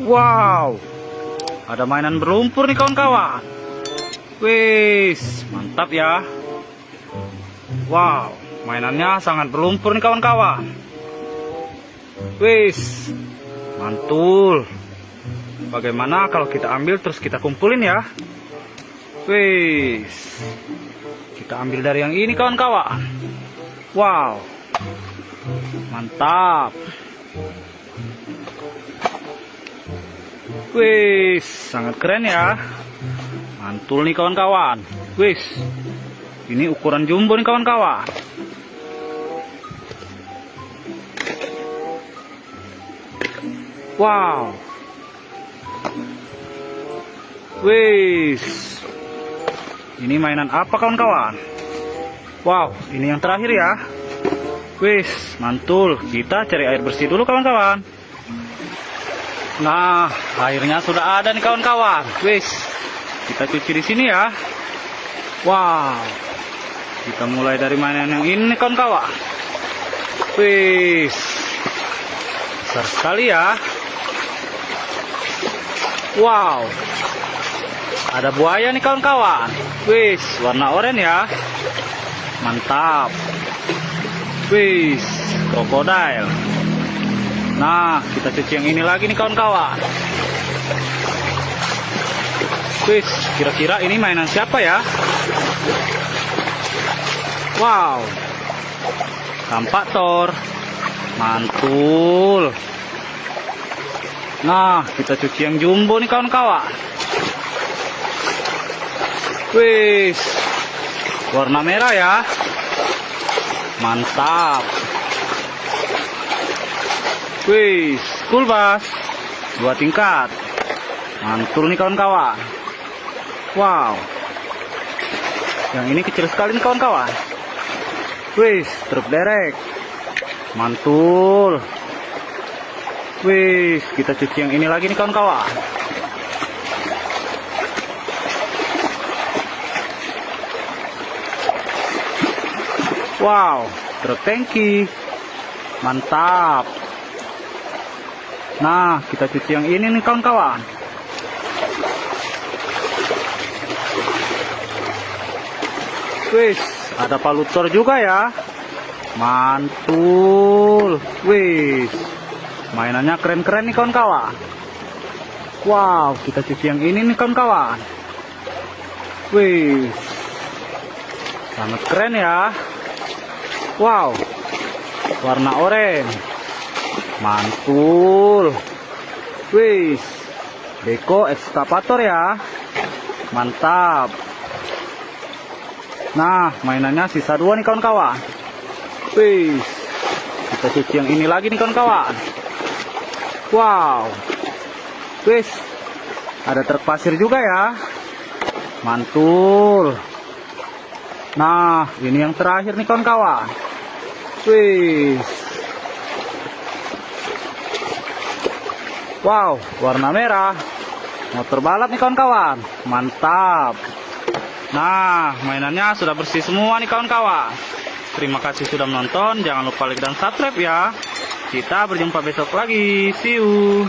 Wow, ada mainan berlumpur nih kawan-kawan. Wis, mantap ya. Wow, mainannya sangat berlumpur nih kawan-kawan. Wis, mantul. Bagaimana kalau kita ambil terus kita kumpulin ya? Wis, kita ambil dari yang ini kawan-kawan. Wow, mantap. Wis, sangat keren ya. Mantul nih kawan-kawan. Wis, ini ukuran jumbo nih kawan-kawan. Wow. Wis, ini mainan apa kawan-kawan? Wow, ini yang terakhir ya. Wis, mantul. Kita cari air bersih dulu kawan-kawan. Nah, airnya sudah ada nih kawan-kawan. Wis, kita cuci di sini ya. Wow, kita mulai dari mainan yang ini kawan-kawan. Wis, besar sekali ya. Wow, ada buaya nih kawan-kawan. Wis, warna oranye ya. Mantap. Wis, krokodil. Nah, kita cuci yang ini lagi nih kawan-kawan. Wis, kira-kira ini mainan siapa ya? Wow, tampak Thor. Mantul. Nah, kita cuci yang jumbo nih kawan-kawan. Wis, warna merah ya. Mantap. Wih, school bus 2 tingkat. Mantul nih kawan-kawan. Wow, yang ini kecil sekali nih kawan-kawan. Wih, truk derek. Mantul. Wih, kita cuci yang ini lagi nih kawan-kawan. Wow, truk tangki. Mantap. Nah, kita cuci yang ini nih kawan-kawan. Wis, ada palutor juga ya. Mantul. Wis, mainannya keren-keren nih kawan-kawan. Wow, kita cuci yang ini nih kawan-kawan. Wis, sangat keren ya. Wow, warna oranye. Mantul. Wis, Beko ekskavator ya. Mantap. Nah, mainannya sisa 2 nih kawan-kawan. Wis, kita cuci yang ini lagi nih kawan-kawan. Wow. Wis, ada truk pasir juga ya. Mantul. Nah, ini yang terakhir nih kawan-kawan. Wis. Wow, warna merah. Motor balap nih kawan-kawan. Mantap. Nah, mainannya sudah bersih semua nih kawan-kawan. Terima kasih sudah menonton. Jangan lupa like dan subscribe ya. Kita berjumpa besok lagi. See you.